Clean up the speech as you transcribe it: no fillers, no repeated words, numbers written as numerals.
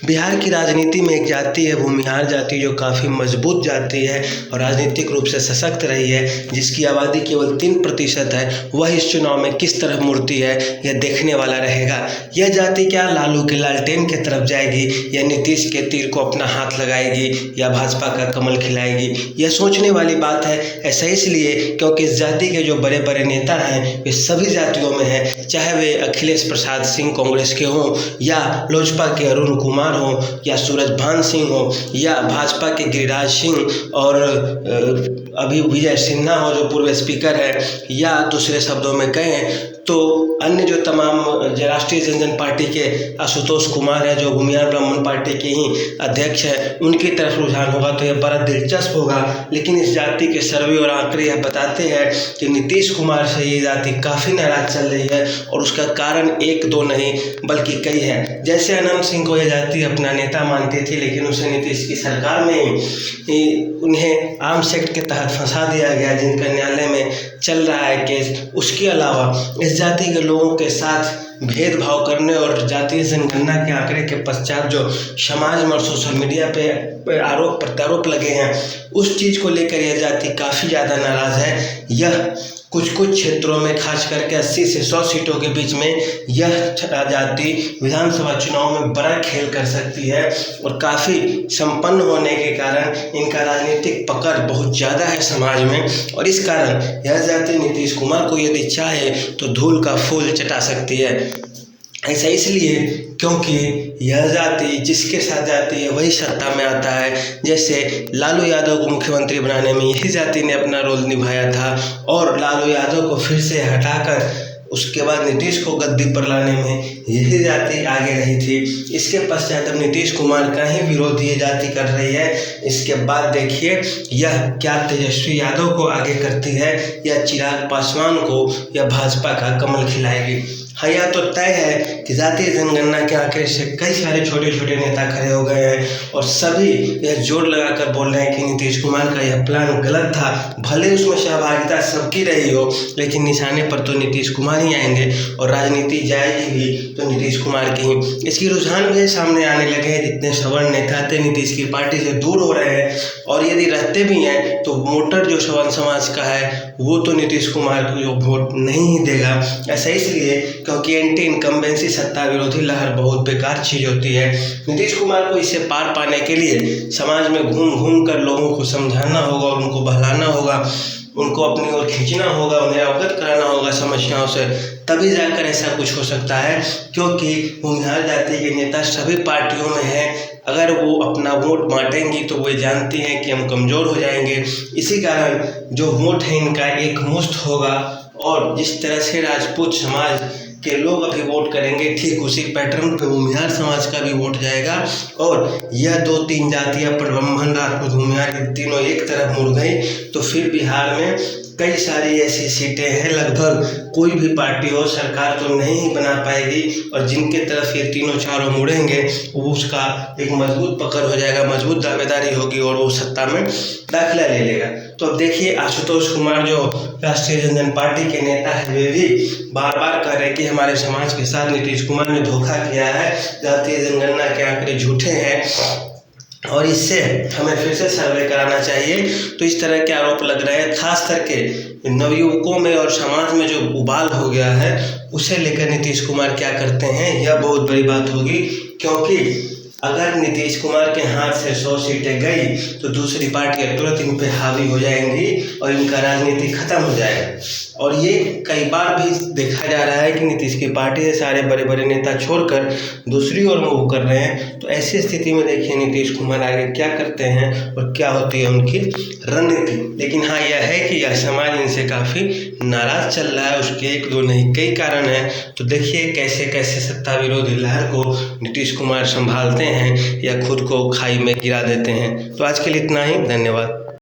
बिहार की राजनीति में एक जाति है भूमिहार जाति, जो काफ़ी मजबूत जाति है और राजनीतिक रूप से सशक्त रही है, जिसकी आबादी केवल 3% है। वह इस चुनाव में किस तरह मुड़ती है यह देखने वाला रहेगा। यह जाति क्या लालू के लालटेन की तरफ जाएगी या नीतीश के तीर को अपना हाथ लगाएगी या भाजपा का कमल खिलाएगी, यह सोचने वाली बात है। ऐसा इसलिए क्योंकि इस जाति के जो बड़े बड़े नेता हैं वे सभी जातियों में हैं, चाहे वे अखिलेश प्रसाद सिंह कांग्रेस के हों या लोजपा के अरुण कुमार हो या सूरजभान सिंह हो या भाजपा के गिरिराज सिंह और अभी विजय सिन्हा हो जो पूर्व स्पीकर है, या दूसरे शब्दों में कहें तो अन्य जो तमाम राष्ट्रीय जनता पार्टी के आशुतोष कुमार है जो भूमिहार ब्राह्मण पार्टी के ही अध्यक्ष है, उनकी तरफ रुझान होगा तो यह बड़ा दिलचस्प होगा। लेकिन इस जाति के सर्वे और आंकड़े यह बताते हैं कि नीतीश कुमार से ये जाति काफ़ी नाराज चल रही है और उसका कारण एक दो नहीं बल्कि कई है। जैसे अनंत सिंह को यह जाति अपना नेता मानती थी, लेकिन उसे नीतीश की सरकार में उन्हें आर्म्स एक्ट के तहत फंसा दिया गया, जिनका न्यायालय में चल रहा है केस। उसके अलावा इस जाति के लोगों के साथ भेदभाव करने और जातीय जनगणना के आंकड़े के पश्चात जो समाज में और सोशल मीडिया पे आरोप प्रत्यारोप लगे हैं, उस चीज़ को लेकर यह जाति काफ़ी ज़्यादा नाराज़ है। यह कुछ क्षेत्रों में खास करके 80 से 100 सीटों के बीच में यह जाति विधानसभा चुनाव में बड़ा खेल कर सकती है और काफ़ी संपन्न होने के कारण इनका राजनीतिक पकड़ बहुत ज़्यादा है समाज में, और इस कारण यह जाति नीतीश कुमार को यदि चाहे तो धूल का फूल चटा सकती है। ऐसा इसलिए क्योंकि यह जाति जिसके साथ जाती है वही सत्ता में आता है। जैसे लालू यादव को मुख्यमंत्री बनाने में यही जाति ने अपना रोल निभाया था और लालू यादव को फिर से हटाकर उसके बाद नीतीश को गद्दी पर लाने में यही जाति आगे रही थी। इसके पश्चात अब नीतीश कुमार का ही विरोध ये जाति कर रही है। इसके बाद देखिए यह क्या तेजस्वी यादव को आगे करती है या चिराग पासवान को या भाजपा का कमल खिलाएगी। हाँ, यह तो तय है कि जातीय जनगणना के आंकड़े से कई सारे छोटे छोटे नेता खड़े हो गए हैं और सभी यह जोर लगाकर बोल रहे हैं कि नीतीश कुमार का यह प्लान गलत था। भले उसमें सहभागिता सबकी रही हो, लेकिन निशाने पर तो नीतीश कुमार ही आएंगे और राजनीति जाएगी भी तो नीतीश कुमार की ही। इसकी रुझान भी सामने आने लगे हैं। जितने सवर्ण नेता थे नीतीश की पार्टी से दूर हो रहे हैं और यदि रहते भी हैं तो वोटर जो सवर्ण समाज का है वो तो नीतीश कुमार को वोट नहीं ही देगा। ऐसा इसलिए क्योंकि एंटी इनकम्बेंसी सत्ता विरोधी लहर बहुत बेकार चीज़ होती है। नीतीश कुमार को इसे पार पाने के लिए समाज में घूम घूम कर लोगों को समझाना होगा और उनको बहलाना होगा, उनको अपनी ओर खींचना होगा, उन्हें अवगत कराना होगा समस्याओं से, तभी जाकर ऐसा कुछ हो सकता है। क्योंकि भूमिहार जाति के नेता सभी पार्टियों में हैं, अगर वो अपना वोट बांटेंगी तो वो जानती हैं कि हम कमज़ोर हो जाएंगे। इसी कारण जो वोट है इनका एक मुश्त होगा और जिस तरह से राजपूत समाज के लोग अभी वोट करेंगे ठीक उसी पैटर्न पे भूमिहार समाज का भी वोट जाएगा और यह 2-3 जातियाँ ब्राह्मण राजपूत भूमिहार तीनों एक तरफ मुड़ गई तो फिर बिहार में कई सारी ऐसी सीटें हैं, लगभग कोई भी पार्टी हो सरकार तो नहीं बना पाएगी और जिनके तरफ ये तीनों चारों मुड़ेंगे वो उसका एक मजबूत पकड़ हो जाएगा, मजबूत दावेदारी होगी और वो सत्ता में दाखिला ले लेगा। तो अब देखिए आशुतोष कुमार जो राष्ट्रीय जनता पार्टी के नेता है वे भी बार बार कह रहे हैं कि हमारे समाज के साथ नीतीश कुमार ने धोखा किया है, जातीय जनगणना के आंकड़े झूठे हैं और इससे हमें फिर से सर्वे कराना चाहिए। तो इस तरह के आरोप लग रहे हैं, खास करके नवयुवकों में और समाज में जो उबाल हो गया है उसे लेकर नीतीश कुमार क्या करते हैं यह बहुत बड़ी बात होगी। क्योंकि अगर नीतीश कुमार के हाथ से 100 सीटें गई तो दूसरी पार्टियां तुरंत इन पे हावी हो जाएंगी और इनका राजनीति खत्म हो जाएगा। और ये कई बार भी देखा जा रहा है कि नीतीश की पार्टी से सारे बड़े बड़े नेता छोड़कर दूसरी ओर मूव कर रहे हैं। तो ऐसी स्थिति में देखिए नीतीश कुमार आगे क्या करते हैं और क्या होती है उनकी रणनीति। लेकिन हाँ, यह है कि यह समाज इनसे काफ़ी नाराज चल रहा है, उसके एक दो नहीं कई कारण हैं। तो देखिए कैसे कैसे सत्ता विरोधी लहर को नीतीश कुमार संभालते हैं या खुद को खाई में गिरा देते हैं। तो आज के लिए इतना ही, धन्यवाद।